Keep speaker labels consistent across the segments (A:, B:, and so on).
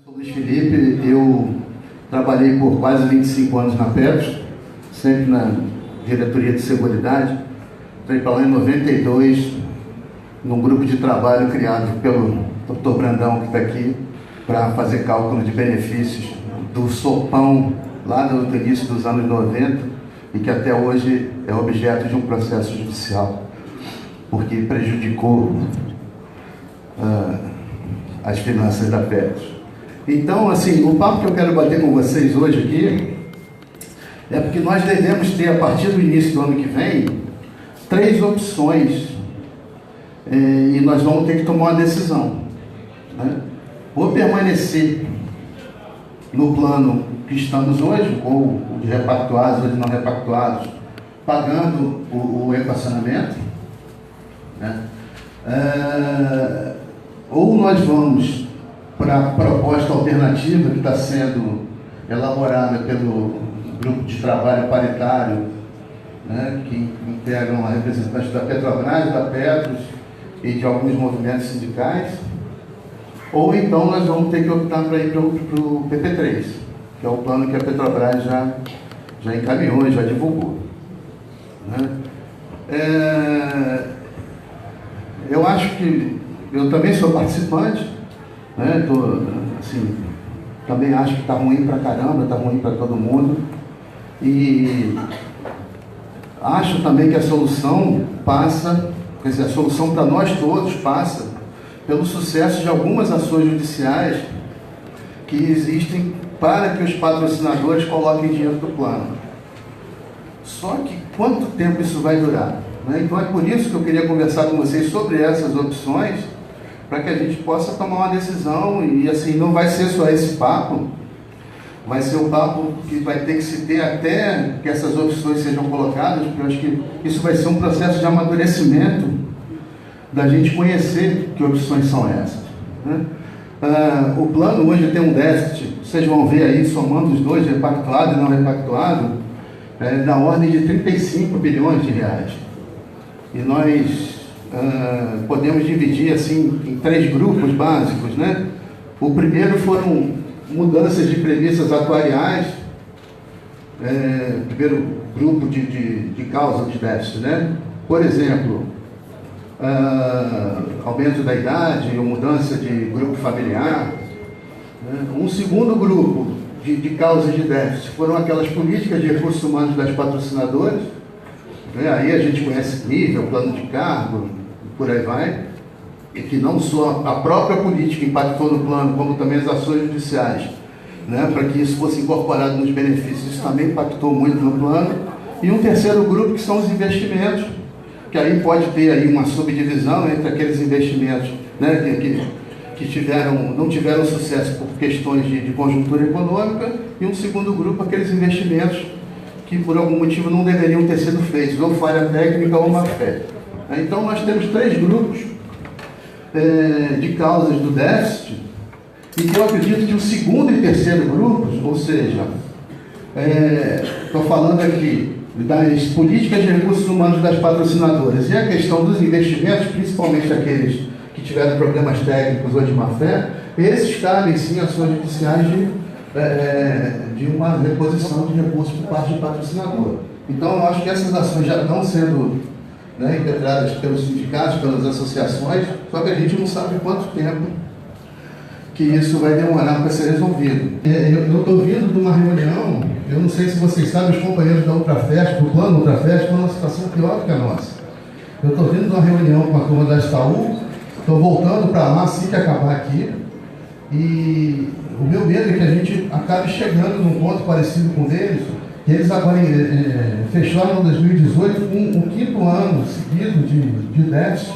A: Sou Luiz Felipe, eu trabalhei por quase 25 anos na Petros, sempre na diretoria de seguridade. Entrei para lá em 92, num grupo de trabalho criado pelo Dr. Brandão, que está aqui, para fazer cálculo de benefícios do sopão lá do início dos anos 90 e que até hoje é objeto de um processo judicial, porque prejudicou as finanças da Petros. Então, assim, o papo que eu quero bater com vocês hoje aqui é porque nós devemos ter, a partir do início do ano que vem, 3 opções e nós vamos ter que tomar uma decisão, né? Ou permanecer no plano que estamos hoje, ou de repactuados ou de não repactuados, pagando o equacionamento, né? Ou nós vamos para a proposta alternativa que está sendo elaborada pelo grupo de trabalho paritário, né, que integram a representantes da Petrobras, da Petros e de alguns movimentos sindicais, ou então nós vamos ter que optar para ir para o PP3, que é o plano que a Petrobras já encaminhou e já divulgou, né? Eu acho que eu também sou participante, né? Assim, também acho que está ruim para caramba, está ruim para todo mundo, e acho também que a solução passa, quer dizer, a solução para nós todos passa pelo sucesso de algumas ações judiciais que existem para que os patrocinadores coloquem dinheiro do plano. Só que quanto tempo isso vai durar, né? Então é por isso que eu queria conversar com vocês sobre essas opções, para que a gente possa tomar uma decisão. E assim, não vai ser só esse papo, vai ser um papo que vai ter que se ter até que essas opções sejam colocadas, porque eu acho que isso vai ser um processo de amadurecimento da gente conhecer que opções são essas, né? O plano hoje tem um déficit, vocês vão ver aí, somando os dois, repactuado e não repactuado, na ordem de 35 bilhões de reais. E nós podemos dividir assim em 3 grupos básicos, né? O primeiro foram mudanças de premissas atuariais, primeiro grupo de causa de déficit, né? Por exemplo, aumento da idade ou mudança de grupo familiar, né? Um segundo grupo de causas de déficit foram aquelas políticas de recursos humanos das patrocinadoras, né? Aí a gente conhece nível, plano de cargo, por aí vai, e que não só a própria política impactou no plano, como também as ações judiciais, né, para que isso fosse incorporado nos benefícios, isso também impactou muito no plano. E um terceiro grupo, que são os investimentos, que aí pode ter aí uma subdivisão entre aqueles investimentos, né, que não tiveram sucesso por questões de conjuntura econômica, e um segundo grupo, aqueles investimentos que por algum motivo não deveriam ter sido feitos, ou falha técnica ou má fé. Então nós temos 3 grupos de causas do déficit, e que eu acredito que o segundo e terceiro grupos, ou seja, estou falando aqui das políticas de recursos humanos das patrocinadoras e a questão dos investimentos, principalmente aqueles que tiveram problemas técnicos ou de má fé, esses cabem sim ações judiciais de uma reposição de recursos por parte do patrocinador. Então eu acho que essas ações já estão sendo, né, integradas pelos sindicatos, pelas associações, só que a gente não sabe quanto tempo que isso vai demorar para ser resolvido. Eu estou vindo de uma reunião, eu não sei se vocês sabem, os companheiros da Ultrafest, do plano Ultrafest, estão numa situação pior do que a nossa. Eu estou vindo de uma reunião com a turma da Estaú, estou voltando para lá assim que acabar aqui, e o meu medo é que a gente acabe chegando num ponto parecido com o deles, que eles agora fecharam em 2018 com o 5º ano seguido de déficit.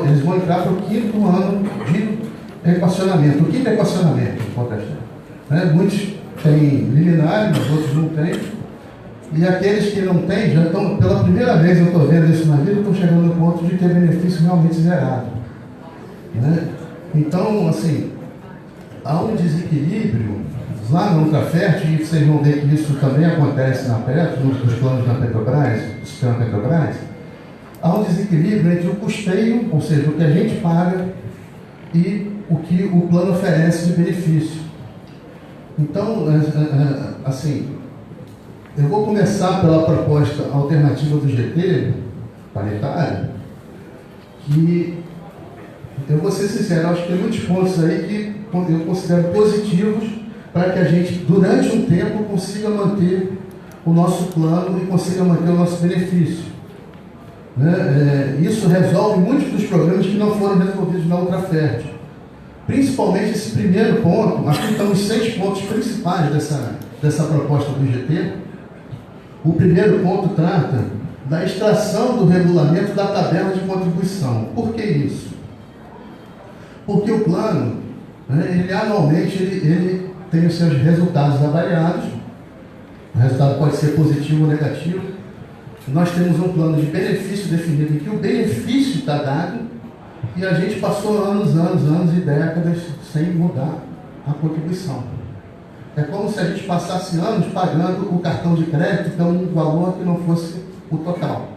A: Eles vão entrar para o 5º ano de equacionamento. O que é equacionamento? Né? Muitos têm liminar, mas outros não têm. E aqueles que não têm, já estão, pela primeira vez eu estou vendo isso na vida, estão chegando no ponto de ter benefício realmente zerado, né? Então, assim, há um desequilíbrio lá no Ultrafest, e vocês vão ver que isso também acontece na Petros, nos planos da Petrobras, do sistema Petrobras. Há um desequilíbrio entre o custeio, ou seja, o que a gente paga, e o que o plano oferece de benefício. Então, assim, eu vou começar pela proposta alternativa do GT, paritário, que, eu vou ser sincero, acho que tem muitos pontos aí que eu considero positivos para que a gente, durante um tempo, consiga manter o nosso plano e consiga manter o nosso benefício. Né? Isso resolve muitos dos problemas que não foram resolvidos na outra fértil. Principalmente esse primeiro ponto, aqui estão os 6 pontos principais dessa proposta do GT. O primeiro ponto trata da extração do regulamento da tabela de contribuição. Por que isso? Porque o plano, ele anualmente ele tem os seus resultados avaliados. O resultado pode ser positivo ou negativo. Nós temos um plano de benefício definido em que o benefício está dado e a gente passou anos e décadas sem mudar a contribuição. É como se a gente passasse anos pagando o cartão de crédito, então um valor que não fosse o total.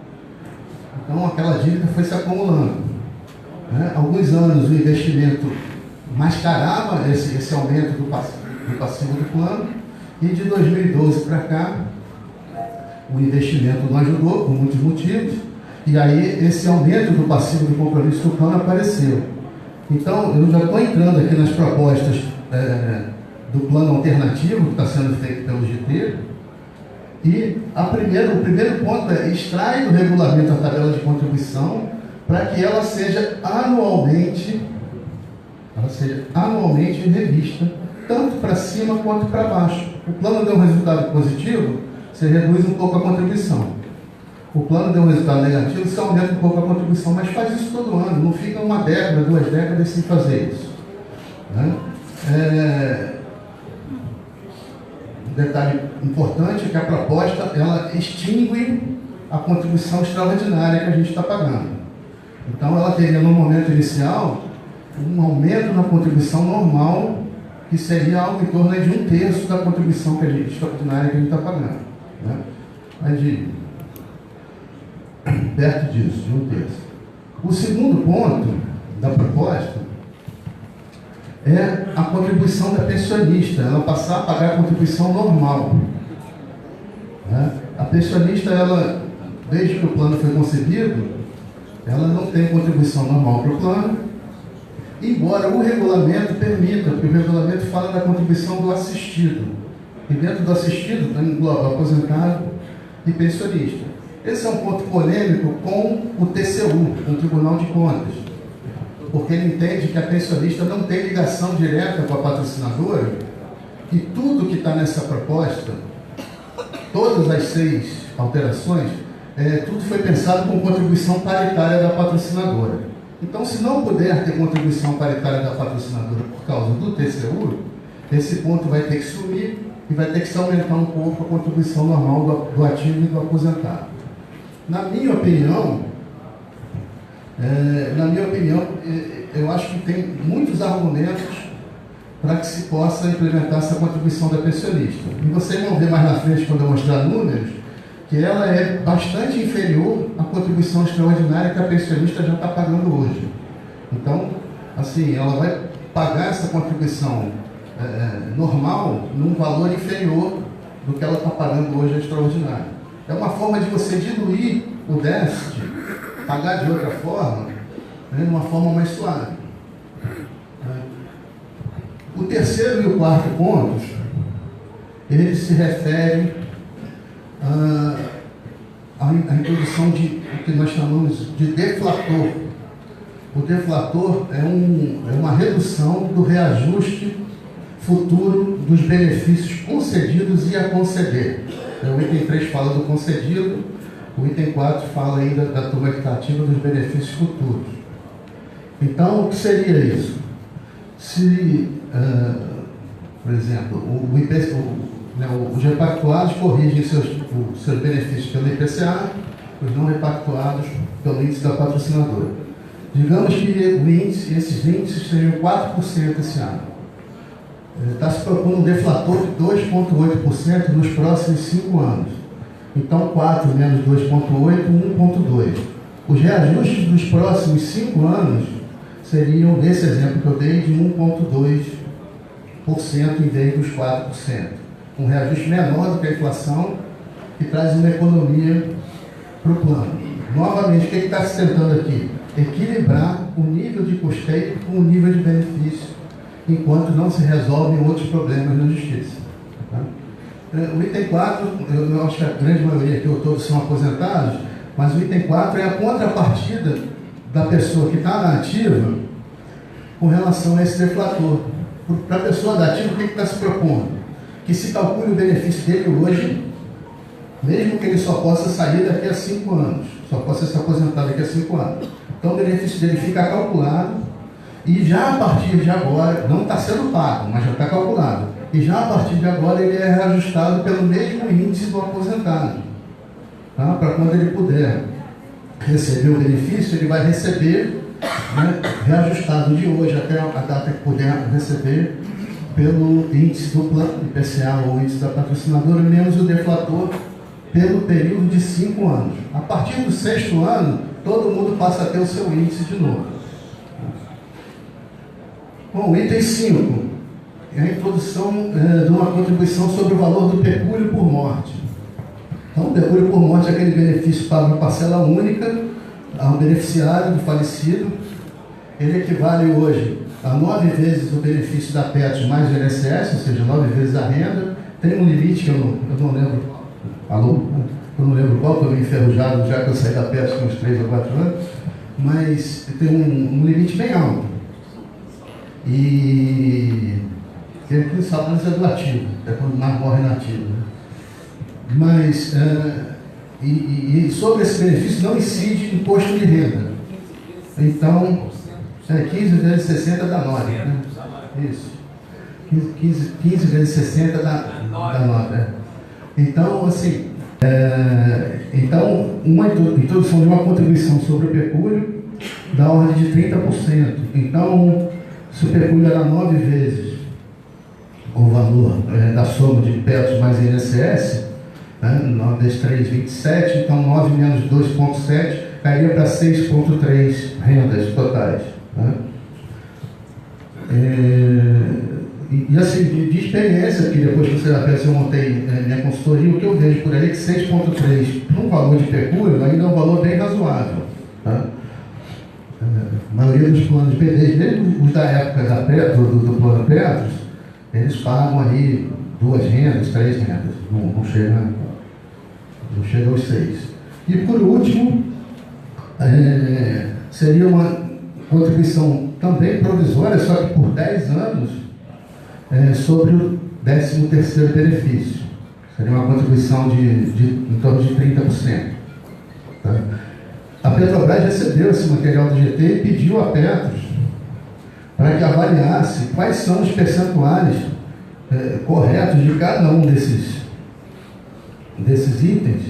A: Então aquela dívida foi se acumulando. Alguns anos o investimento mascarava esse aumento do passivo do plano, e de 2012 para cá o investimento não ajudou por muitos motivos, e aí esse aumento do passivo do compromisso do plano apareceu. Então eu já estou entrando aqui nas propostas do plano alternativo que está sendo feito pelo GT, e o primeiro ponto é extrai do regulamento a tabela de contribuição para que ela seja anualmente revista, tanto para cima quanto para baixo. O plano deu um resultado positivo, você reduz um pouco a contribuição. O plano deu um resultado negativo, você aumenta um pouco a contribuição, mas faz isso todo ano, não fica 1 década, 2 décadas sem fazer isso. Um detalhe importante é que a proposta, ela extingue a contribuição extraordinária que a gente está pagando. Então ela teria no momento inicial um aumento na contribuição normal, que seria algo em torno de 1/3 da contribuição extraordinária que a gente está pagando. Mas perto disso, de 1/3. O segundo ponto da proposta é a contribuição da pensionista, ela passar a pagar a contribuição normal. A pensionista, ela, desde que o plano foi concebido, ela não tem contribuição normal para o plano, embora o regulamento permita, porque o regulamento fala da contribuição do assistido, e dentro do assistido engloba aposentado e pensionista. Esse é um ponto polêmico com o TCU, com o Tribunal de Contas, porque ele entende que a pensionista não tem ligação direta com a patrocinadora, e tudo que está nessa proposta, todas as 6 alterações, tudo foi pensado com contribuição paritária da patrocinadora. Então, se não puder ter contribuição paritária da patrocinadora por causa do TCU, esse ponto vai ter que sumir e vai ter que se aumentar um pouco a contribuição normal do ativo e do aposentado. Na minha opinião, eu acho que tem muitos argumentos para que se possa implementar essa contribuição da pensionista. E vocês vão ver mais na frente, quando eu mostrar números, que ela é bastante inferior à contribuição extraordinária que a pensionista já está pagando hoje. Então, assim, ela vai pagar essa contribuição normal num valor inferior do que ela está pagando hoje a extraordinária. É uma forma de você diluir o déficit, pagar de outra forma, de uma forma mais suave. O terceiro e o quarto pontos, eles se referem a introdução de o que nós chamamos de deflator. O deflator é uma redução do reajuste futuro dos benefícios concedidos e a conceder. O item 3 fala do concedido, o item 4 fala ainda da turma equitativa dos benefícios futuros. Então, o que seria isso? Se, por exemplo, os repactuados corrigem seus benefícios pelo IPCA, os não repactuados pelo índice da patrocinadora. Digamos que esses índices seriam 4% esse ano. Está se propondo um deflator de 2,8% nos próximos 5 anos. Então, 4 menos 2,8, 1,2. Os reajustes dos próximos 5 anos seriam, nesse exemplo que eu dei, de 1,2%. em vez dos 4%. Um reajuste menor do que a inflação, que traz uma economia para o plano. Novamente, o que está se tentando aqui? Equilibrar o nível de custeio com o nível de benefício, enquanto não se resolvem outros problemas na justiça. Tá? O item 4, eu acho que a grande maioria aqui, ou todos, são aposentados, mas o item 4 é a contrapartida da pessoa que está na ativa com relação a esse deflator. Para a pessoa da ativa, o que está se propondo? Que se calcule o benefício dele hoje, mesmo que ele só possa sair daqui a 5 anos, só possa se aposentar daqui a 5 anos. Então o benefício dele fica calculado e já a partir de agora, não está sendo pago, mas já está calculado, e já a partir de agora ele é reajustado pelo mesmo índice do aposentado. Tá? Para quando ele puder receber o benefício, ele vai receber, né, reajustado de hoje até a data que puder receber, pelo índice do plano, IPCA ou índice da patrocinadora, menos o deflator, pelo período de 5 anos. A partir do 6º ano, todo mundo passa a ter o seu índice de novo. Bom, o item 5 é a introdução de uma contribuição sobre o valor do pecúlio por morte. Então, o pecúlio por morte é aquele benefício pago em parcela única ao beneficiário do falecido. Ele equivale hoje a 9 vezes o benefício da PET mais o INSS, ou seja, 9 vezes a renda. Tem um limite que eu não lembro. Alô? Eu não lembro qual, estou meio enferrujado já que eu saí da PET com uns 3 ou 4 anos. Mas tem um limite bem alto. E tem aqui os salários ativo, é quando mais morre na ativa. Né? Mas, e sobre esse benefício não incide imposto de renda. Então, 15 vezes 60 dá 9. Né? Isso. 15 vezes 60 dá 9. Né? Então, assim, uma introdução de uma contribuição sobre o pecúlio da ordem de 30%. Então, se o pecúlio era 9 vezes o valor da soma de PET mais INSS, 9 vezes 3, 27, então 9 menos 2,7 cairia para 6,3 rendas totais. Né? E assim, de experiência, que depois que você já pensa, eu montei minha consultoria, o que eu vejo por aí é que 6,3 para um valor de pecúlio ainda é um valor bem razoável. Tá? A maioria dos planos BD, mesmo os da época do plano Petros, eles pagam aí 2 rendas, 3 rendas, não chega aos 6. E por último, seria uma contribuição também provisória, só que por 10 anos, sobre o 13º benefício. Seria uma contribuição em torno de 30%. Tá? A Petrobras recebeu esse material do GT e pediu a Petros para que avaliasse quais são os percentuais corretos de cada um desses itens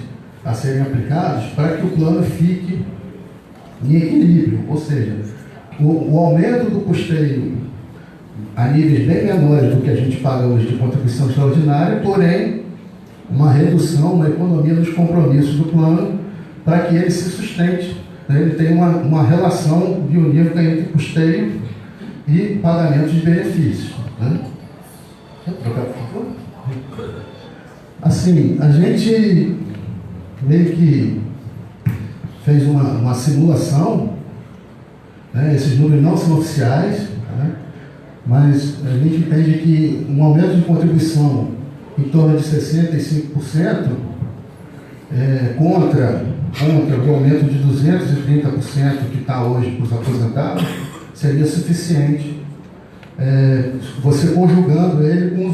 A: a serem aplicados para que o plano fique em equilíbrio, ou seja, o aumento do custeio a níveis bem menores do que a gente paga hoje de contribuição extraordinária, porém uma redução, uma economia nos compromissos do plano para que ele se sustente, né? Ele tem uma relação bionívoca entre custeio e pagamento de benefícios. Né? Quer trocar, por favor? Assim, a gente meio que fez uma simulação, né? Esses números não são oficiais, né? Mas a gente entende que um aumento de contribuição em torno de 65%, contra o aumento de 230% que está hoje para os aposentados, seria suficiente, você conjugando ele com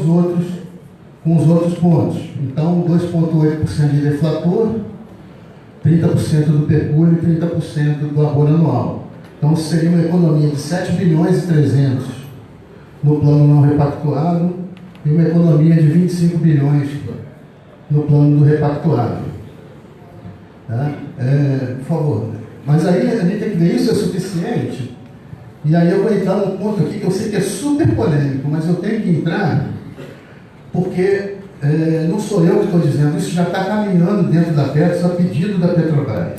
A: os outros pontos. Então, 2,8% de deflator, 30% do pecúlio e 30% do abono anual. Então, seria uma economia de 7 bilhões e 300 no plano não repactuado e uma economia de 25 bilhões no plano do repactuado. Tá? Por favor. Mas aí a gente tem que ver isso é suficiente. E aí eu vou entrar num ponto aqui que eu sei que é super polêmico, mas eu tenho que entrar porque não sou eu que estou dizendo, isso já está caminhando dentro da Petros a pedido da Petrobras.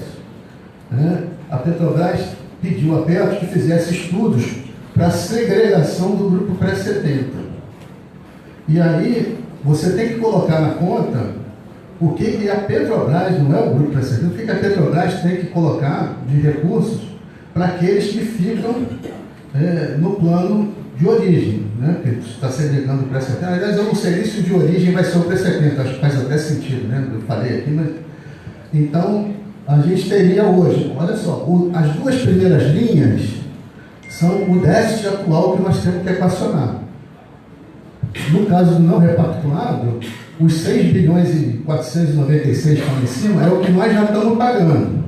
A: A Petrobras pediu a Petros que fizesse estudos para a segregação do grupo pré-70. E aí, você tem que colocar na conta o que a Petrobras, não é o grupo PSF, o que a Petrobras tem que colocar de recursos para aqueles que ficam no plano de origem, né? Que está segregando o pré-70. Aliás, eu não sei se o de origem vai ser o pré-70, acho que faz até sentido, né? Eu falei aqui, mas... Então, a gente teria hoje, olha só, as duas primeiras linhas são o déficit atual que nós temos que equacionar. No caso do não repactuado, os 6 bilhões e 496 que estão em cima é o que nós já estamos pagando.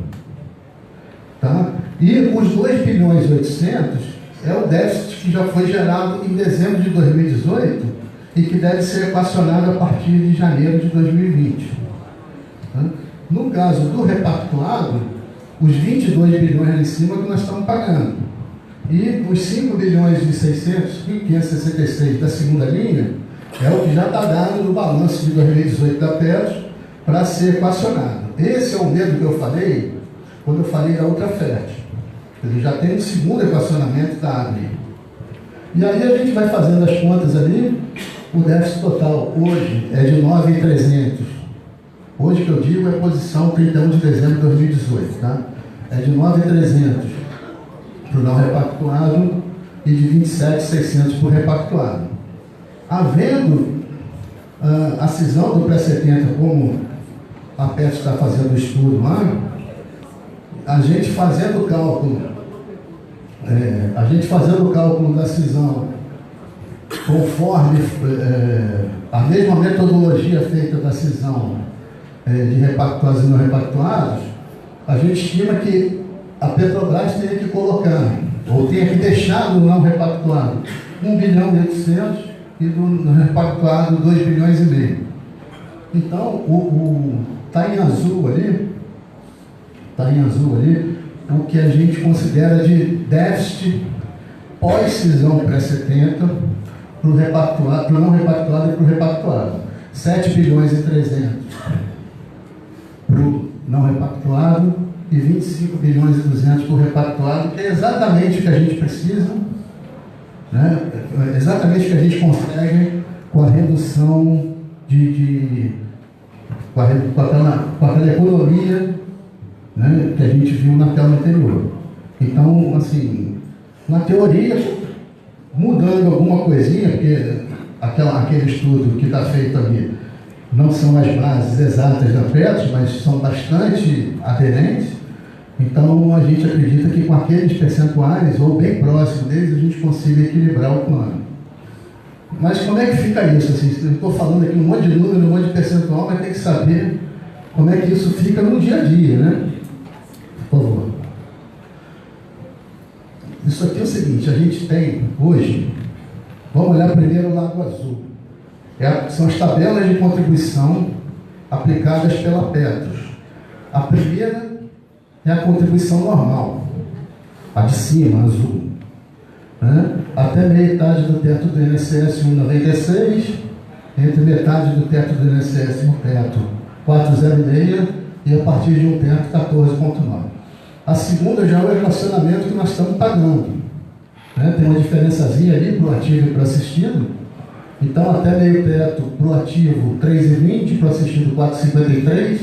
A: Tá? E os 2 bilhões e 800 é o déficit que já foi gerado em dezembro de 2018 e que deve ser equacionado a partir de janeiro de 2020. Tá? No caso do repactuado, os 22 bilhões ali em cima que nós estamos pagando. E os 5 bilhões e 600 e 566 da segunda linha é o que já está dado no balanço de 2018 da Petros para ser equacionado. Esse é o medo que eu falei quando eu falei da outra fértil. Ele já tem um segundo equacionamento da ABRE. E aí a gente vai fazendo as contas ali, o déficit total hoje é de 9.300. Hoje que eu digo é posição 31 de dezembro de 2018, tá? É de 9.300 para o não repactuado e de 27.600 para o repactuado. Havendo a cisão do pré-70, como a PET está fazendo o estudo lá, a gente fazendo o cálculo da cisão conforme a mesma metodologia feita da cisão de repactuados e não repactuados, a gente estima que a Petrobras teria que colocar, ou teria que deixar no não repactuado 1 bilhão e 800 e no repactuado 2 bilhões e meio. Então, está em azul ali, o que a gente considera de déficit pós-cisão pré-70 para o repactuado, para o não repactuado e para o repactuado. 7 bilhões e 300 para o não repactuado e 25 bilhões e 200 para o repactuado, que é exatamente o que a gente precisa, né? Exatamente o que a gente consegue com a redução com aquela economia, né, que a gente viu na tela anterior. Então, assim, na teoria, mudando alguma coisinha, porque aquele estudo que está feito ali não são as bases exatas da PETROS, mas são bastante aderentes. Então, a gente acredita que com aqueles percentuais, ou bem próximo deles, a gente consiga equilibrar o plano. Mas como é que fica isso? Assim, eu estou falando aqui um monte de número, um monte de percentual, mas tem que saber como é que isso fica no dia a dia, né? Por favor. Isso aqui é o seguinte, a gente tem hoje, vamos olhar primeiro o lado azul. São as tabelas de contribuição aplicadas pela Petros. A primeira é a contribuição normal, a de cima, azul, né? Até metade do teto do INSS 1,96, entre metade do teto do INSS e o teto 4,06 e a partir de um teto 14,9. A segunda já é o relacionamento que nós estamos pagando, né? Tem uma diferençazinha ali para o ativo e para o assistido. Então, até meio teto para o ativo 3,20, para o assistido 4,53,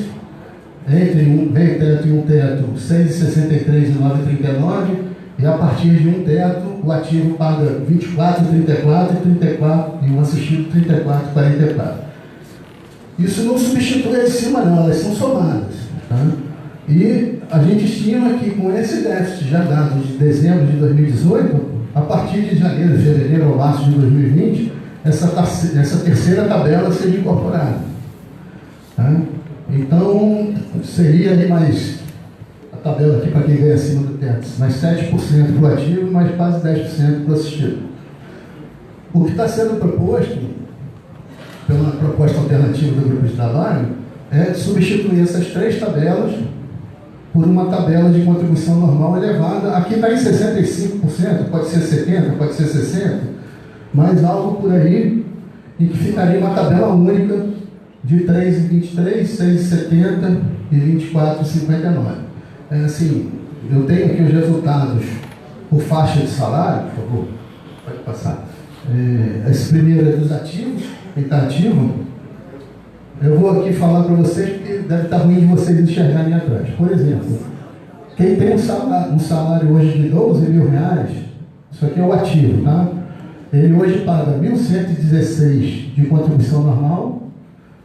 A: entre meio teto e um teto 6,63 e 9,39, e a partir de um teto o ativo paga 24,34 e 34, e o assistido 34,44. Isso não substitui a de cima não, elas são somadas, tá? E a gente estima que com esse déficit já dado de dezembro de 2018, a partir de janeiro, fevereiro ou março de 2020, essa terceira tabela seja incorporada, tá? Então, seria ali mais, a tabela aqui para quem ganha acima do teto, mais 7% para o ativo, mais quase 10% para o assistido. O que está sendo proposto, pela proposta alternativa do grupo de trabalho, é substituir essas 3 tabelas por uma tabela de contribuição normal elevada. Aqui está em 65%, pode ser 70%, pode ser 60%, mas algo por aí, e que ficaria uma tabela única de 3,23, 6,70 e 24,59. Assim, eu tenho aqui os resultados por faixa de salário, por favor, pode passar. Esse primeiro é dos ativos, ele está ativo. Eu vou aqui falar para vocês, porque deve estar ruim de vocês enxergarem atrás. Por exemplo, quem tem um salário hoje de 12 mil reais, isso aqui é o ativo, tá? Ele hoje paga 1.116 de contribuição normal,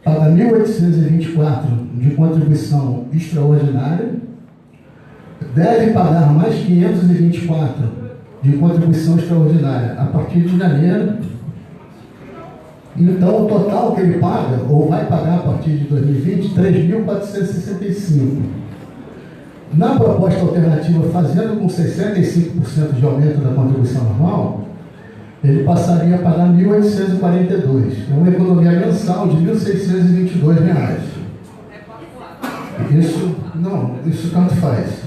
A: paga 1.824 de contribuição extraordinária, deve pagar mais 524 de contribuição extraordinária a partir de janeiro. Então, o total que ele paga, ou vai pagar a partir de 2020, 3.465. Na proposta alternativa, fazendo com 65% de aumento da contribuição normal, ele passaria a pagar 1.842. É uma economia mensal de R$ 1.622. Isso tanto faz.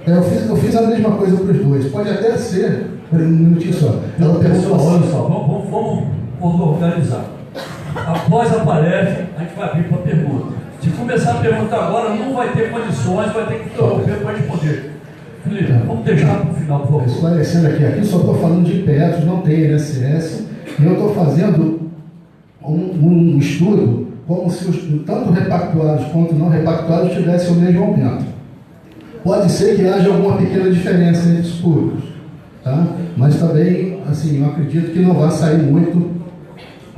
A: Eu fiz a mesma coisa para os dois. Pode até ser, um minutinho só. Ela perguntou assim,
B: olha só, vamos organizar. Após a palestra, a gente vai abrir para pergunta. Se começar a pergunta agora, não vai ter condições, vai ter que interromper para responder. Felipe, vamos deixar para o final, por favor.
A: Esclarecendo aqui só estou falando de IPETROS, não tem INSS, e eu estou fazendo um estudo como se tanto repactuados quanto não repactuados tivessem o mesmo aumento. Pode ser que haja alguma pequena diferença entre os públicos, tá? Mas também, assim, eu acredito que não vai sair muito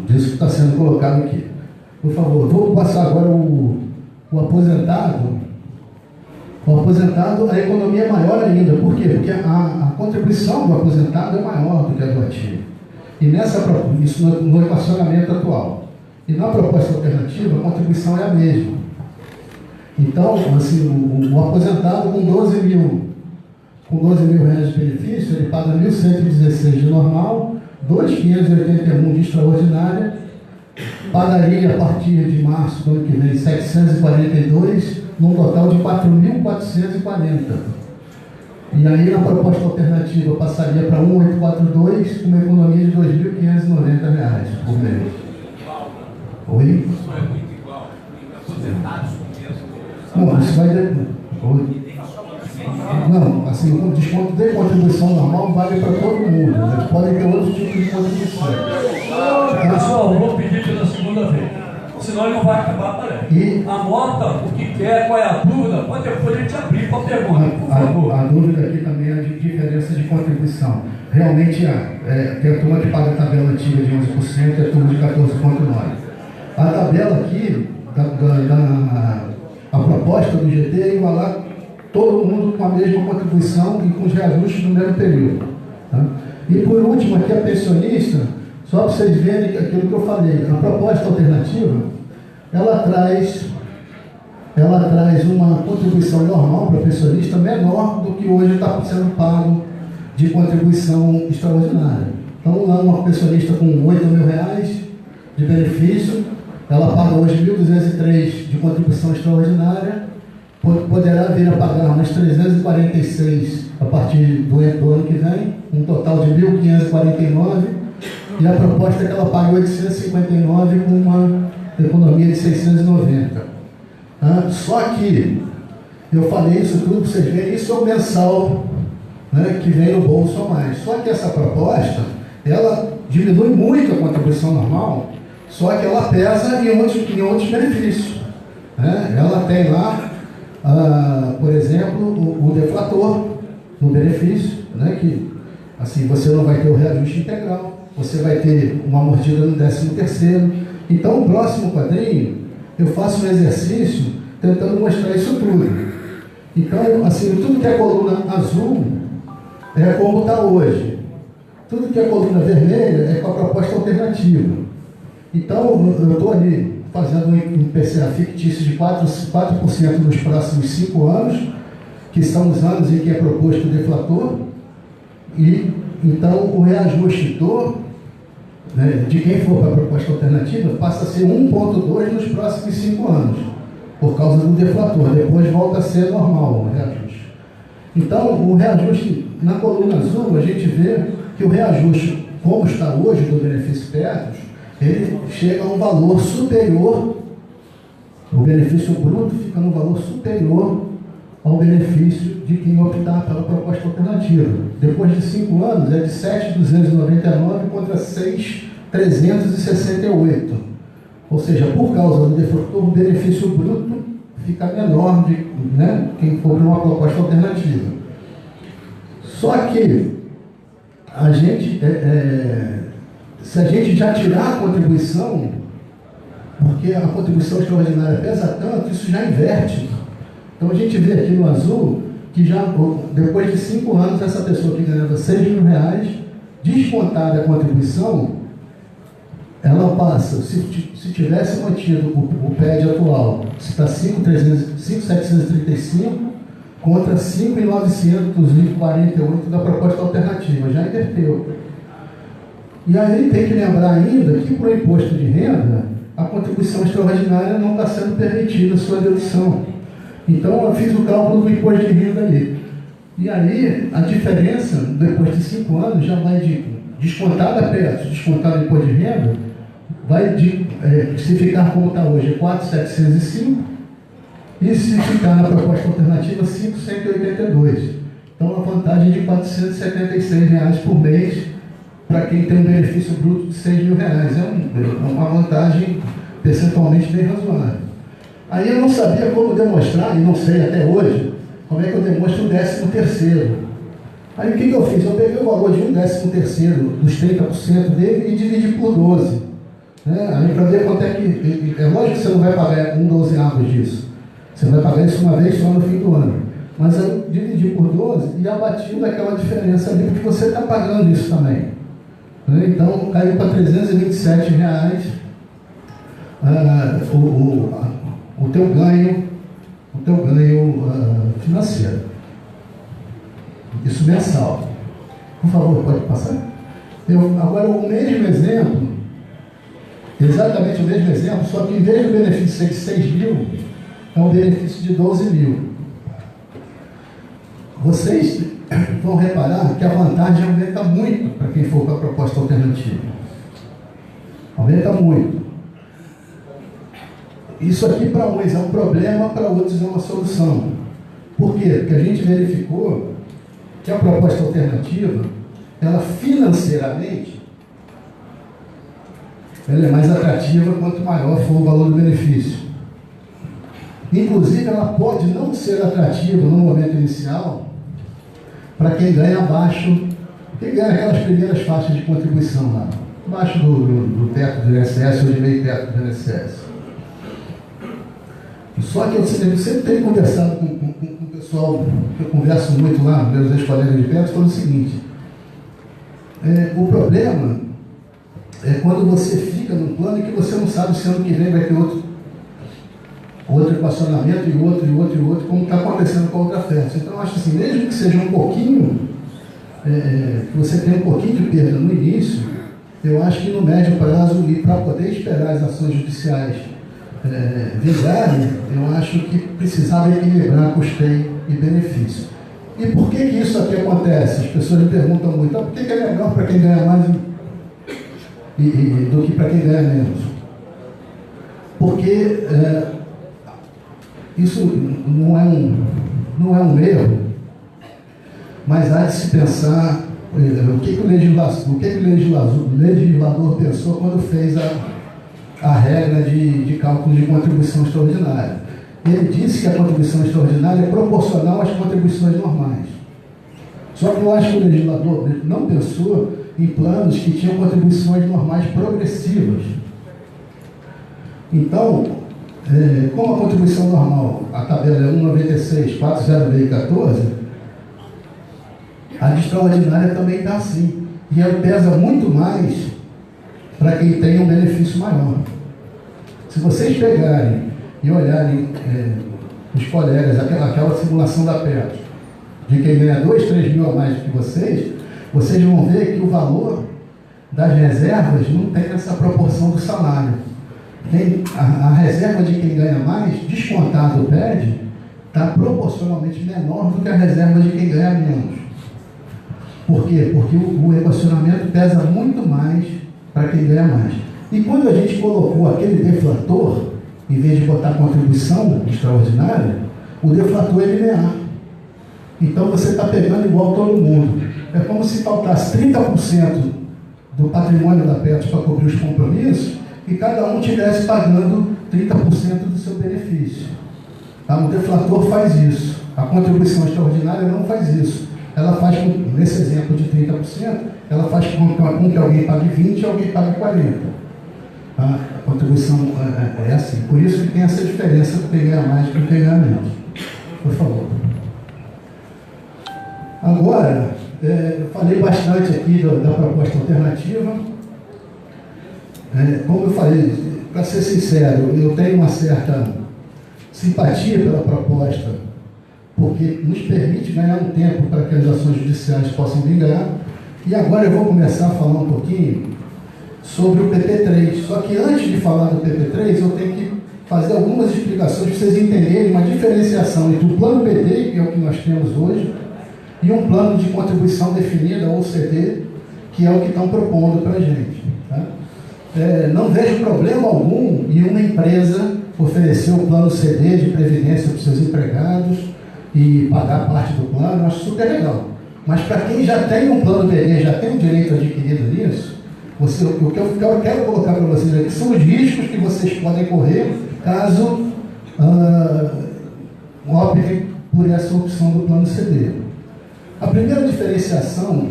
A: disso que está sendo colocado aqui. Por favor, vou passar agora o aposentado. O aposentado, a economia é maior ainda. Por quê? Porque a contribuição do aposentado é maior do que a do ativo. E isso no equacionamento atual. E na proposta alternativa, a contribuição é a mesma. Então, assim, o aposentado com 12 mil reais de benefício, ele paga 1.116 de normal, 2.581 de extraordinária, pagaria a partir de março do ano que vem 742, num total de 4.440. E aí, na proposta alternativa, passaria para 1.842, com uma economia de R$ 2.590 por mês. Oi?
C: Isso é muito igual. Aposentados com
A: não, isso vai... Não, assim, o desconto de contribuição normal vale para todo mundo. Né? Podem ter outros tipos de contribuição.
B: Pessoal, vou pedir pela segunda vez. Senão ele não vai acabar a palestra. Anota o que quer, qual é a dúvida, pode depois a gente abrir para a pergunta, por favor.
A: A dúvida aqui também é de diferença de contribuição. Realmente tem a turma que paga a tabela antiga de 11% e a turma de 14,9%. A tabela aqui, a proposta do GT é igualar todo mundo com a mesma contribuição e com os reajustes no mesmo período. Tá? E por último, aqui a pensionista, só para vocês verem aquilo que eu falei, a proposta alternativa, ela traz uma contribuição normal para a pensionista menor do que hoje está sendo pago de contribuição extraordinária. Então, lá uma pensionista com R$ 8 mil de benefício, ela paga hoje 1.203 de contribuição extraordinária, poderá vir a pagar umas 346 a partir do ano que vem, um total de 1.549, e a proposta é que ela pague 859 com uma economia de 690. Só que, eu falei isso tudo para vocês verem, isso é o mensal, né, que vem no bolso a mais. Só que essa proposta, ela diminui muito a contribuição normal, só que ela pesa em outros benefícios. Né? Ela tem lá, por exemplo, o deflator no benefício, né? Que assim, você não vai ter o reajuste integral, você vai ter uma mordida no 13º. Então, o próximo quadrinho, eu faço um exercício tentando mostrar isso tudo. Então, assim, tudo que é coluna azul é como está hoje. Tudo que é coluna vermelha é com a proposta alternativa. Então, eu estou ali fazendo um IPCA fictício de 4% nos próximos 5 anos, que são os anos em que é proposto o deflator, e então o reajuste de quem for para a proposta alternativa passa a ser 1,2 nos próximos 5 anos, por causa do deflator. Depois volta a ser normal o reajuste. Então, o reajuste na coluna azul, a gente vê que o reajuste, como está hoje do benefício Petros, ele chega a um valor superior, o benefício bruto fica num valor superior ao benefício de quem optar pela proposta alternativa. Depois de 5 anos, é de 7.299 contra 6.368.
D: Ou seja, por causa do deflator, o benefício bruto fica menor de, né, quem for para uma proposta alternativa. Só que a gente, se a gente já tirar a contribuição, porque a contribuição extraordinária pesa tanto, isso já inverte. Então a gente vê aqui no azul que já depois de 5 anos essa pessoa que ganhava R$6.000, descontada a contribuição, ela passa, se tivesse mantido o PED atual, está 5.735 contra 5.948 da proposta alternativa, já inverteu. E aí tem que lembrar ainda que para o imposto de renda, a contribuição extraordinária não está sendo permitida a sua dedução. Então eu fiz o cálculo do imposto de renda ali. E aí a diferença, depois de 5 anos, já vai de descontada PET, descontado imposto de renda, vai se ficar como está hoje, 4.705, e se ficar na proposta alternativa, 5.182. Então, uma vantagem de R$476 por mês para quem tem um benefício bruto de R$6.000. É uma vantagem percentualmente bem razoável. Aí eu não sabia como demonstrar, e não sei até hoje, como é que eu demonstro o 13º. Aí o que eu fiz? Eu peguei o valor de um 13º, dos 30% dele, e dividi por 12. Aí para ver quanto é que... É lógico que você não vai pagar 1/12 disso. Você vai pagar isso uma vez só no fim do ano. Mas eu dividi por 12 e abati daquela diferença ali, porque você está pagando isso também. Então caiu para R$327 o teu ganho financeiro. Isso mensal. Por favor, pode passar? Agora o mesmo exemplo, exatamente o mesmo exemplo, só que em vez do benefício ser de 6.000, é um benefício de 12.000. Vocês vão reparar que a vantagem aumenta muito para quem for para a proposta alternativa. Aumenta muito. Isso aqui para uns é um problema, para outros é uma solução. Por quê? Porque a gente verificou que a proposta alternativa, ela financeiramente, ela é mais atrativa quanto maior for o valor do benefício. Inclusive, ela pode não ser atrativa no momento inicial para quem ganha abaixo, quem ganha aquelas primeiras faixas de contribuição lá, abaixo do teto do INSS ou de meio teto do INSS. Só que eu sempre tenho conversado com o pessoal, que eu converso muito lá, meus ex-colegas de perto, falando o seguinte: o problema é quando você fica num plano e que você não sabe se ano que vem vai ter outro equacionamento e outro, como está acontecendo com a outra festa. Então, eu acho assim, mesmo que seja um pouquinho, que você tenha um pouquinho de perda no início, eu acho que no médio prazo, e para poder esperar as ações judiciais vingarem, eu acho que precisava equilibrar custeio e benefício. E por que isso aqui acontece? As pessoas me perguntam muito, por que é melhor para quem ganha mais do que para quem ganha menos? Porque isso não é um erro, mas há de se pensar o que o legislador pensou quando fez a regra de cálculo de contribuição extraordinária. Ele disse que a contribuição extraordinária é proporcional às contribuições normais. Só que eu acho que o legislador não pensou em planos que tinham contribuições normais progressivas. Então, como a contribuição normal, a tabela é 1,96, 4,0614, a de extraordinária também está assim. E ela pesa muito mais para quem tem um benefício maior. Se vocês pegarem e olharem os colegas, aquela simulação da PET, de quem ganha 2, 3 mil a mais do que vocês vão ver que o valor das reservas não tem essa proporção do salário. A reserva de quem ganha mais, descontado o PED, está proporcionalmente menor do que a reserva de quem ganha menos. Por quê? Porque o equacionamento pesa muito mais para quem ganha mais. E quando a gente colocou aquele deflator, em vez de botar contribuição extraordinária, o deflator é linear. Então você está pegando igual todo mundo. É como se faltasse 30% do patrimônio da PET para cobrir os compromissos e cada um estivesse pagando 30% do seu benefício. Tá? O deflator faz isso. A contribuição extraordinária não faz isso. Ela faz, nesse exemplo de 30%, ela faz com que alguém pague 20% e alguém pague 40%. Tá? A contribuição é assim. Por isso que tem essa diferença de quem ganha mais e quem ganha menos. Por favor. Agora, eu falei bastante aqui da proposta alternativa. Como eu falei, para ser sincero, eu tenho uma certa simpatia pela proposta, porque nos permite ganhar um tempo para que as ações judiciais possam vingar. E agora eu vou começar a falar um pouquinho sobre o PP3. Só que antes de falar do PP3, eu tenho que fazer algumas explicações para vocês entenderem uma diferenciação entre o plano PT, que é o que nós temos hoje, e um plano de contribuição definida, ou CD, que é o que estão propondo para a gente. Tá? Não vejo problema algum em uma empresa oferecer o plano CD de previdência para os seus empregados e pagar parte do plano, eu acho super legal. Mas para quem já tem um plano BD, já tem um direito adquirido nisso, o que eu quero colocar para vocês aqui são os riscos que vocês podem correr caso optem por essa opção do plano CD. A primeira diferenciação,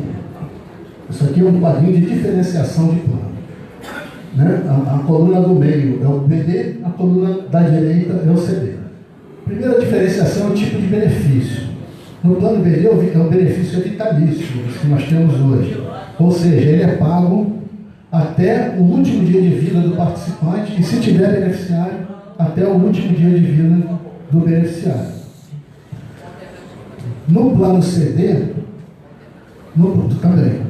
D: isso aqui é um quadrinho de diferenciação de plano. Né? A coluna do meio é o BD, a coluna da direita é o CD. A primeira diferenciação é o tipo de benefício. No plano BD é o benefício vitalício, que nós temos hoje. Ou seja, ele é pago até o último dia de vida do participante e, se tiver beneficiário, até o último dia de vida do beneficiário. No plano CD, também.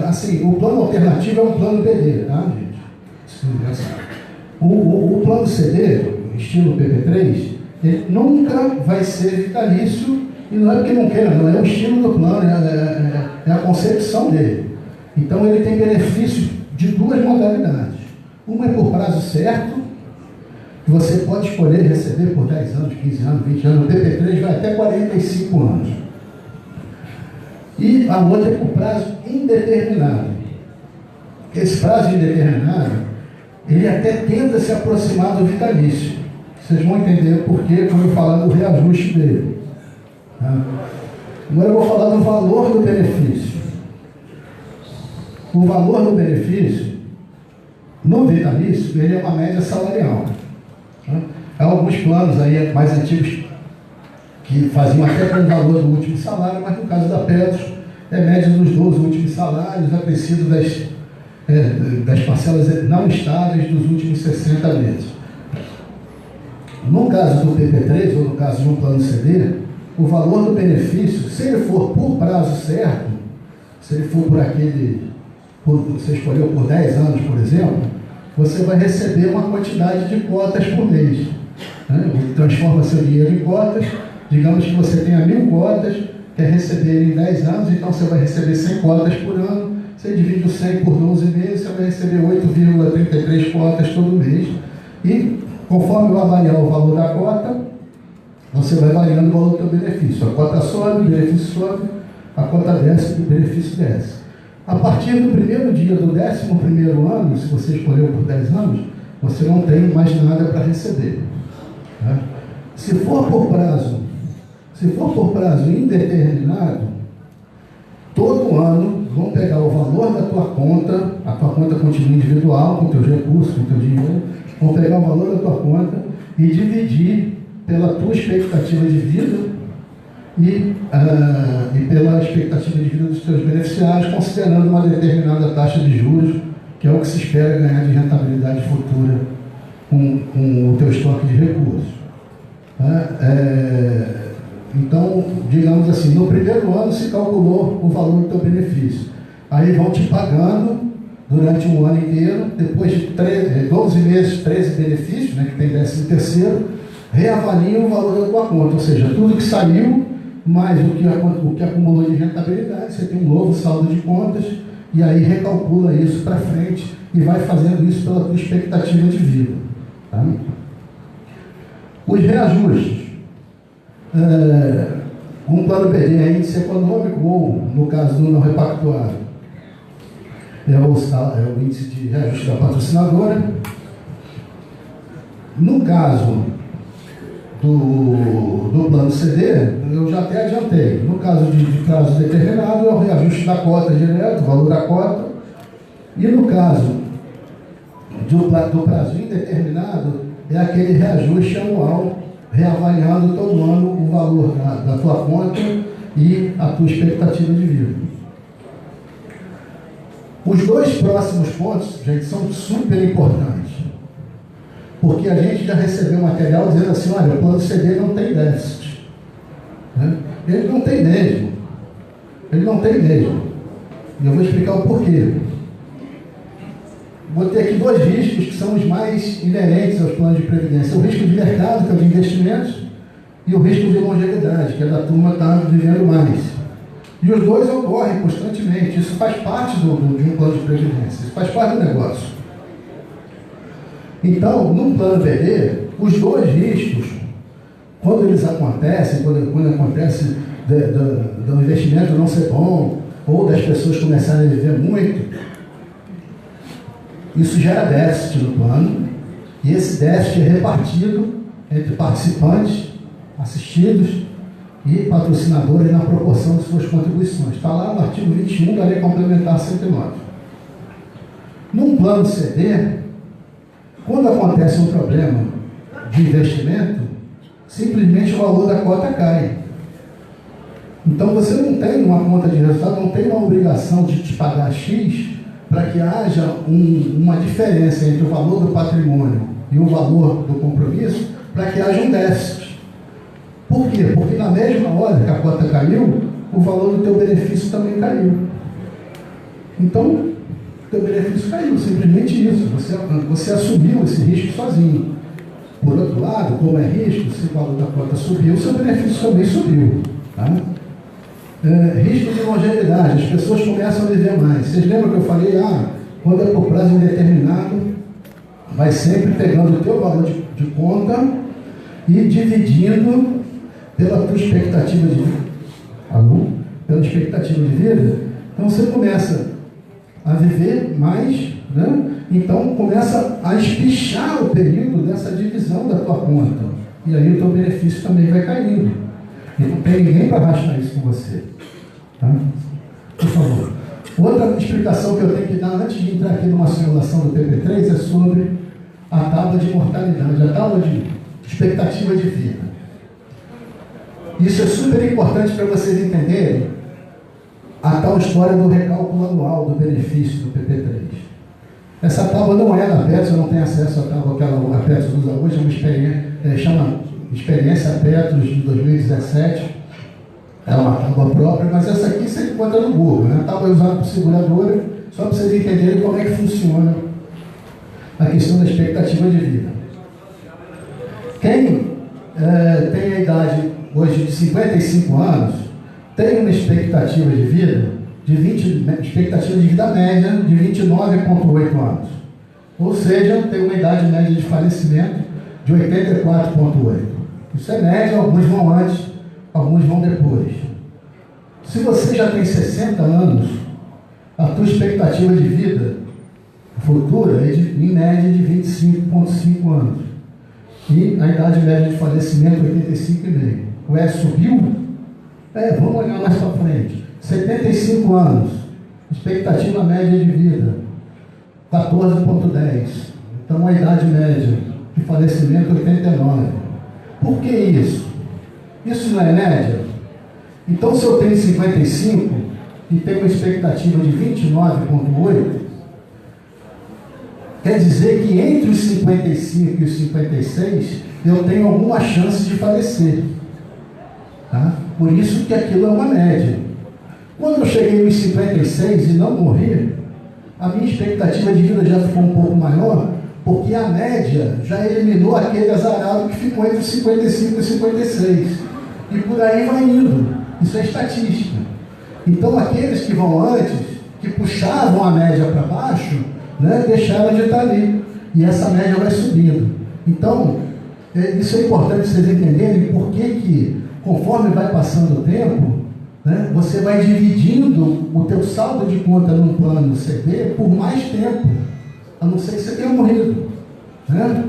D: Assim, o plano alternativo é um plano BD, tá, gente? O plano CD, estilo PP3, ele nunca vai ser vitalício, e não é porque não queira, não, é o estilo do plano, é a concepção dele. Então ele tem benefício de duas modalidades. Uma é por prazo certo, que você pode escolher receber por 10 anos, 15 anos, 20 anos, o PP3 vai até 45 anos. E a outra é por prazo indeterminado. Esse prazo indeterminado, ele até tenta se aproximar do vitalício. Vocês vão entender por quê quando eu falar do reajuste dele. Tá? Agora eu vou falar do valor do benefício. O valor do benefício, no vitalício, ele é uma média salarial. Tá? Há alguns planos aí mais antigos que faziam até com o valor do último salário, mas no caso da Petros, é média dos 12 últimos salários, acrescido das parcelas não estáveis dos últimos 60 meses. No caso do PP3, ou no caso de um plano CD, o valor do benefício, se ele for por prazo certo, se ele for você escolheu por 10 anos, por exemplo, você vai receber uma quantidade de cotas por mês. Né? Transforma seu dinheiro em cotas. Digamos que você tenha 1000 cotas, quer receber em 10 anos, então você vai receber 100 cotas por ano. Você divide o 100 por 12 meses, você vai receber 8,33 cotas todo mês. E conforme vai variar o valor da cota, você vai variando o valor do seu benefício. A cota sobe, o benefício sobe, a cota desce, o benefício desce. A partir do primeiro dia do 11º ano, se você escolheu por 10 anos, você não tem mais nada para receber. Tá? Se for por prazo indeterminado, todo ano vão pegar o valor da tua conta, a tua conta continua individual, com teus recursos, com teu dinheiro, vão pegar o valor da tua conta e dividir pela tua expectativa de vida e pela expectativa de vida dos teus beneficiários, considerando uma determinada taxa de juros, que é o que se espera ganhar de rentabilidade futura com o teu estoque de recursos. Então, digamos assim, no primeiro ano se calculou o valor do teu benefício. Aí vão te pagando durante um ano inteiro, depois de 12 meses, 13 benefícios, né, que tem 13º, reavaliam o valor da tua conta, ou seja, tudo que saiu, mais o que acumulou de rentabilidade, você tem um novo saldo de contas, e aí recalcula isso para frente e vai fazendo isso pela tua expectativa de vida. Tá? Os reajustes. Um plano BD é índice econômico, ou no caso do não repactuado, é o índice de reajuste da patrocinadora. No caso do plano CD, eu já até adiantei. No caso de prazo determinado, é o reajuste da cota direto, o valor da cota. E no caso do prazo indeterminado, é aquele reajuste anual, reavaliando todo ano o valor da tua conta e a tua expectativa de vida. Os dois próximos pontos, gente, são super importantes. Porque a gente já recebeu material dizendo assim, olha, o plano CD não tem déficit. Né? Ele não tem mesmo. Ele não tem mesmo. E eu vou explicar o porquê. Vou ter aqui dois riscos que são os mais inerentes aos planos de previdência. O risco de mercado, que é o de investimentos, e o risco de longevidade, que é da turma estar vivendo mais. E os dois ocorrem constantemente. Isso faz parte de um plano de previdência. Isso faz parte do negócio. Então, no plano BD, os dois riscos, quando eles acontecem, quando acontece do investimento não ser bom, ou das pessoas começarem a viver muito, isso gera déficit no plano, e esse déficit é repartido entre participantes, assistidos e patrocinadores na proporção de suas contribuições. Está lá no artigo 21 da Lei Complementar 109. Num plano CD, quando acontece um problema de investimento, simplesmente o valor da cota cai. Então você não tem uma conta de resultado, não tem uma obrigação de te pagar X para que haja uma diferença entre o valor do patrimônio e o valor do compromisso, para que haja um déficit. Por quê? Porque na mesma hora que a cota caiu, o valor do teu benefício também caiu. Então, o teu benefício caiu, simplesmente isso. Você assumiu esse risco sozinho. Por outro lado, como é risco, se o valor da cota subiu, o seu benefício também subiu. Tá? Risco de longevidade, as pessoas começam a viver mais. Vocês lembram que eu falei, quando é por prazo indeterminado, vai sempre pegando o teu valor de conta e dividindo pela tua expectativa de vida. Pela expectativa de vida. Então você começa a viver mais, né? Então começa a espichar o período dessa divisão da tua conta. E aí o teu benefício também vai caindo. E não tem ninguém para rachar isso com você. Tá? Por favor. Outra explicação que eu tenho que dar antes de entrar aqui numa simulação do PP3 é sobre a tábua de mortalidade, a tábua de expectativa de vida. Isso é super importante para vocês entenderem a tal história do recálculo anual do benefício do PP3. Essa tábua não é da Petros, eu não tenho acesso à tábua que a Petros usa hoje, é uma experiência, chama Experiência Petros de 2017, é uma tábua própria, mas essa aqui você encontra no Google, né? A tábua é usada por seguradora, só para vocês entenderem como é que funciona a questão da expectativa de vida. Quem tem a idade hoje de 55 anos, tem uma expectativa de vida expectativa de vida média de 29,8 anos. Ou seja, tem uma idade média de falecimento de 84,8. Isso é média, alguns vão antes, alguns vão depois. Se você já tem 60 anos, a tua expectativa de vida futura é em média de 25,5 anos. E a idade média de falecimento é 85,5. O S subiu? Vamos olhar mais para frente. 75 anos, expectativa média de vida, 14,10. Então a idade média de falecimento 89. Por que isso? Isso não é média? Então se eu tenho 55 e tenho uma expectativa de 29,8, quer dizer que entre os 55 e os 56 eu tenho alguma chance de falecer. Tá? Por isso que aquilo é uma média. Quando eu cheguei nos 56 e não morri, a minha expectativa de vida já ficou um pouco maior, porque a média já eliminou aquele azarado que ficou entre os 55 e os 56. E por aí vai indo. Isso é estatística. Então aqueles que vão antes, que puxavam a média para baixo, né, deixaram de estar ali. E essa média vai subindo. Então, isso é importante vocês entenderem porque que, conforme vai passando o tempo, né? Você vai dividindo o teu saldo de conta num plano CD por mais tempo, a não ser que você tenha morrido, né?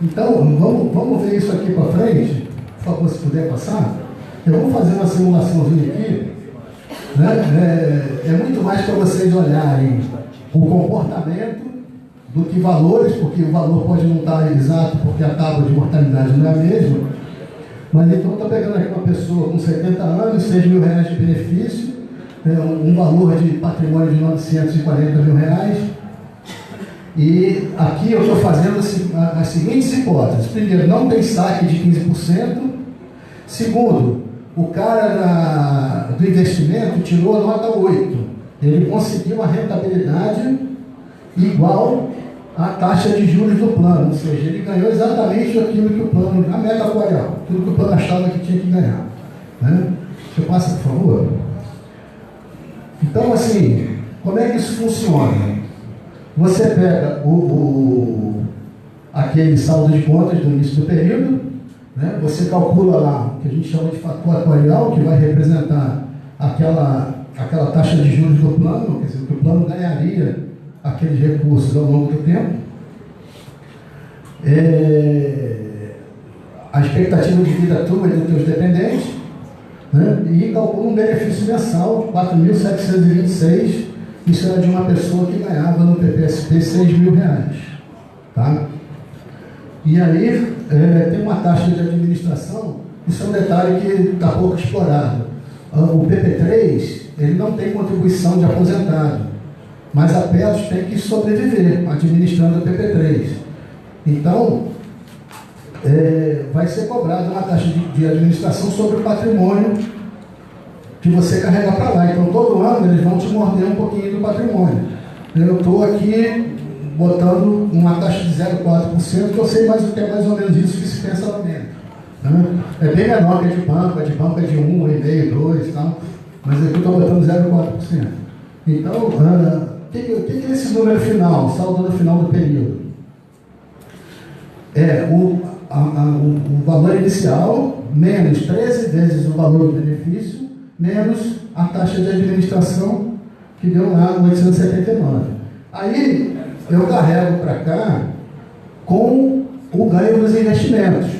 D: Então, vamos ver isso aqui para frente, por favor, se puder passar. Eu vou fazer uma simulaçãozinha aqui, né? É muito mais para vocês olharem o comportamento do que valores, porque o valor pode não estar exato, porque a tábua de mortalidade não é a mesma. Mas então estou pegando aqui uma pessoa com 70 anos, 6 mil reais de benefício, um valor de patrimônio de 940 mil reais. E aqui eu estou fazendo as seguintes hipóteses. Primeiro, não tem saque de 15%. Segundo, o cara do investimento tirou a nota 8. Ele conseguiu uma rentabilidade igual à taxa de juros do plano. Ou seja, ele ganhou exatamente aquilo que o plano, a meta atuarial, tudo que o plano achava que tinha que ganhar, né? Você passa, por favor. Então, assim, como é que isso funciona? Você pega aquele saldo de contas do início do período, né? Você calcula lá o que a gente chama de fator atuarial, que vai representar aquela taxa de juros do plano, quer dizer, que o plano ganharia aqueles recursos ao longo do tempo. A expectativa de vida tua e dos teus dependentes, né? E calcula um benefício mensal, 4.726. Isso era de uma pessoa que ganhava no PPSP 6 mil reais. Tá? E aí tem uma taxa de administração, isso é um detalhe que está pouco explorado. O PP3 ele não tem contribuição de aposentado, mas a Petros tem que sobreviver administrando o PP3. Então, vai ser cobrada uma taxa de administração sobre o patrimônio que você carrega para lá. Então, todo ano eles vão te morder um pouquinho do patrimônio. Eu estou aqui botando uma taxa de 0,4%, que eu sei mais o que é mais ou menos isso que se pensa lá dentro, né? É bem menor que a de banco é de 1,5%, 2% e tal, mas aqui eu estou botando 0,4%. Então, o que é esse número final, o saldo no final do período? O valor inicial menos 13 vezes o valor do benefício, menos a taxa de administração, que deu lá 879. Aí eu carrego para cá com o ganho dos investimentos.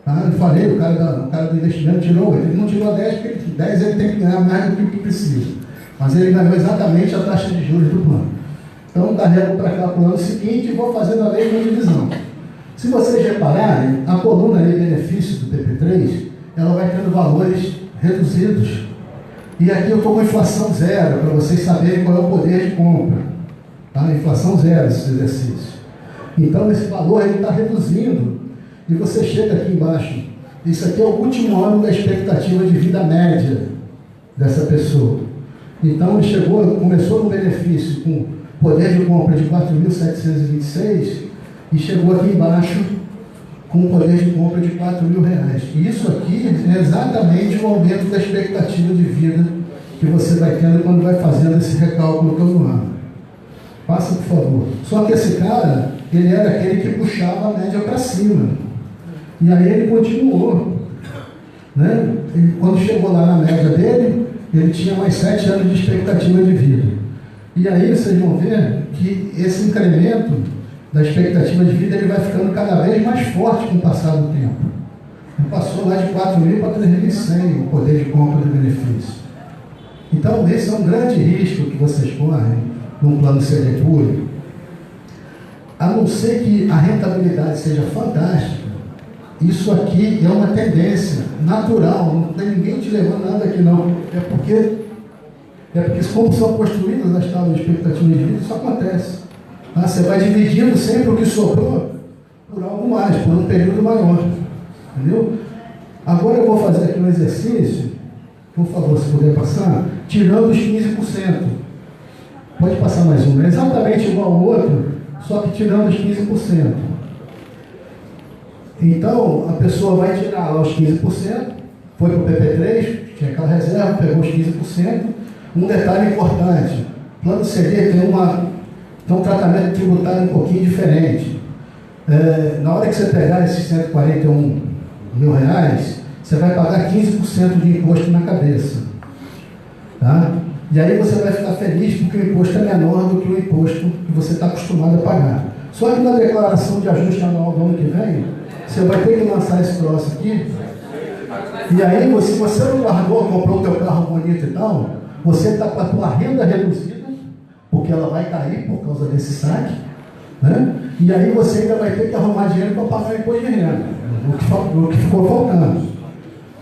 D: Tá? Eu falei, o cara do investimento tirou 8, ele não tirou 10, porque 10 ele tem que ganhar mais do que precisa. Mas ele ganhou exatamente a taxa de juros do plano. Então eu carrego para cá para o ano seguinte e vou fazendo a mesma divisão. Se vocês repararem, a coluna de benefícios do PP3, ela vai tendo valores reduzidos. E aqui eu estou com inflação zero, para vocês saberem qual é o poder de compra. Tá? Inflação zero, esse exercício. Então esse valor está reduzindo. E você chega aqui embaixo. Isso aqui é o último ano da expectativa de vida média dessa pessoa. Então ele começou no benefício com poder de compra de 4.726 e chegou aqui embaixo com um poder de compra de 4 mil reais. E isso aqui é exatamente o aumento da expectativa de vida que você vai tendo quando vai fazendo esse recálculo todo ano. Passa, por favor. Só que esse cara, ele era aquele que puxava a média para cima. E aí ele continuou. Né? E quando chegou lá na média dele, ele tinha mais 7 anos de expectativa de vida. E aí vocês vão ver que esse incremento da expectativa de vida ele vai ficando cada vez mais forte com o passar do tempo. Ele passou lá de 4.000 para 3.100 o poder de compra do benefício. Então, esse é um grande risco que vocês correm num plano CD puro. A não ser que a rentabilidade seja fantástica, isso aqui é uma tendência natural, não tem ninguém te levando nada aqui não. É porque como são construídas as tábuas de expectativa de vida, isso acontece. Você vai dividindo sempre o que sobrou por algo mais, por um período maior. Entendeu? Agora eu vou fazer aqui um exercício, por favor, se puder passar, tirando os 15%. Pode passar mais um, é exatamente igual ao outro, só que tirando os 15%. Então, a pessoa vai tirar lá os 15%, foi para o PP3, tinha aquela reserva, pegou os 15%. Um detalhe importante, o plano CD tem um tratamento tributário um pouquinho diferente. Na hora que você pegar esses 141 mil reais, você vai pagar 15% de imposto na cabeça. Tá? E aí você vai ficar feliz porque o imposto é menor do que o imposto que você está acostumado a pagar. Só que na declaração de ajuste anual do ano que vem, você vai ter que lançar esse troço aqui. E aí, se você não guardou, comprou o teu carro bonito e tal, você está com a tua renda reduzida, porque ela vai cair por causa desse saque, né? E aí você ainda vai ter que arrumar dinheiro para pagar o imposto de renda, o que ficou faltando.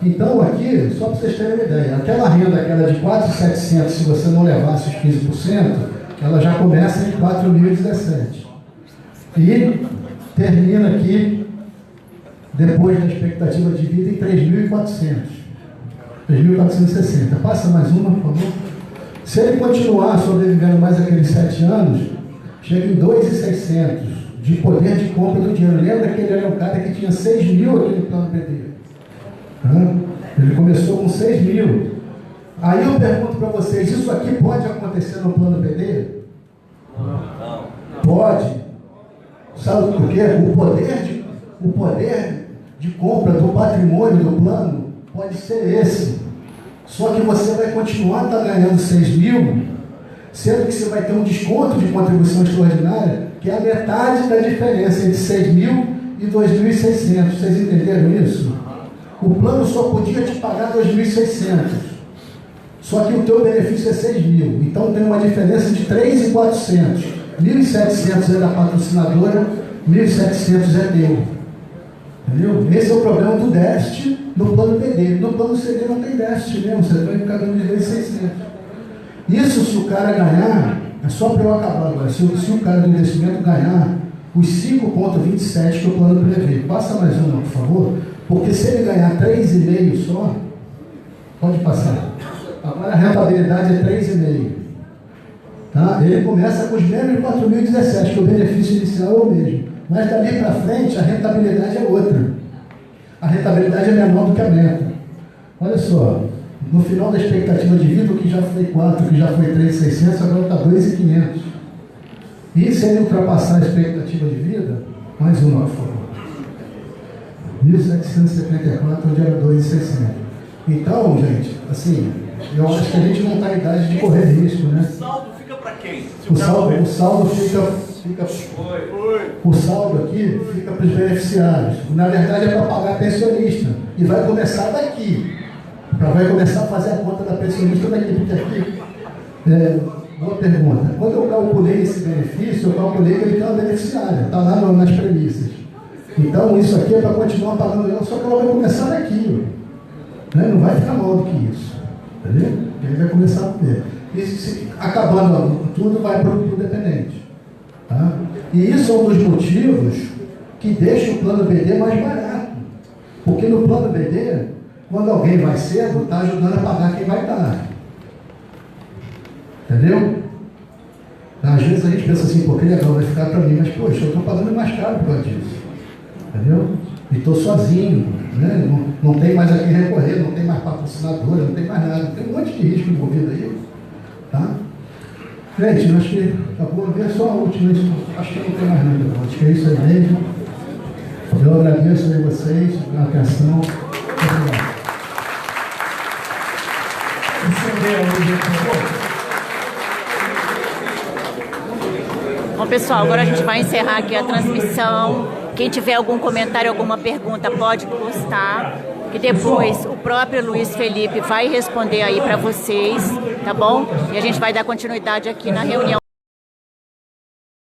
D: Então aqui, só para vocês terem uma ideia, aquela renda que era de 4.700, se você não levasse os 15%, ela já começa em 4.017. E termina aqui, depois da expectativa de vida, em 3.400. 3.460. Passa mais uma, por favor. Se ele continuar sobrevivendo mais aqueles 7 anos, chega em 2.600 de poder de compra do dinheiro. Lembra que ele era um cara que tinha 6 mil aqui no plano PD? Ele começou com 6 mil. Aí eu pergunto para vocês, isso aqui pode acontecer no plano PD? Não. Pode. Sabe por quê? O poder de compra do patrimônio do plano pode ser esse. Só que você vai continuar ganhando 6 mil, sendo que você vai ter um desconto de contribuição extraordinária, que é a metade da diferença entre 6 mil e 2.600. Vocês entenderam isso? O plano só podia te pagar 2.600. Só que o teu benefício é 6 mil. Então tem uma diferença de 3.400. 1.700 é da patrocinadora, 1.700 é teu. Entendeu? Esse é o problema do déficit no plano PD. No plano CD não tem déficit mesmo, você vai ficar dando de 1.600. Isso, se o cara ganhar, é só para eu acabar agora, se o cara do investimento ganhar os 5,27 que o plano prevê. Passa mais uma, por favor. Porque se ele ganhar 3,5 só, pode passar. Agora a rentabilidade é 3,5. Tá? Ele começa com os menos 4.017, que o benefício inicial é o mesmo. Mas dali para frente a rentabilidade é outra. A rentabilidade é menor do que a meta. Olha só, no final da expectativa de vida, o que já foi 4, o que já foi 3.600, agora está 2.500. E se ele ultrapassar a expectativa de vida, mais uma, por favor. 1.774, onde era 2.600. Então, gente, assim, eu acho que a gente não está em idade de correr risco, né?
C: O saldo fica para quem?
D: O saldo o saldo aqui fica para os beneficiários. Na verdade é para pagar pensionista. E vai começar daqui. Vai começar a fazer a conta da pensionista daqui. Porque aqui, boa pergunta. Quando eu calculei esse benefício, eu calculei que ele tem uma beneficiária. Está lá nas premissas. Então isso aqui é para continuar pagando ela, só que ela vai começar daqui. Né? Não vai ficar maior do que isso. Entendeu? Ele vai começar a ver. E se acabando tudo, vai para o dependente. Tá? E isso é um dos motivos que deixa o plano BD mais barato. Porque no plano BD, quando alguém vai cedo, está ajudando a pagar quem vai estar. Entendeu? Às vezes a gente pensa assim, pô, que legal, vai ficar para mim, mas poxa, eu estou pagando mais caro por causa disso. Entendeu? E estou sozinho, né? Não tem mais a quem recorrer, não tem mais patrocinadora, não tem mais nada. Tem um monte de risco envolvido aí. Tá? Gente, eu acho que acabou a ver só a última, acho que não tem mais nada. Acho que é isso aí mesmo. Eu agradeço a vocês a atenção.
E: Bom, pessoal, agora a gente vai encerrar aqui a transmissão. Quem tiver algum comentário, alguma pergunta, pode postar, que depois o próprio Luiz Felipe vai responder aí para vocês, tá bom? E a gente vai dar continuidade aqui na reunião.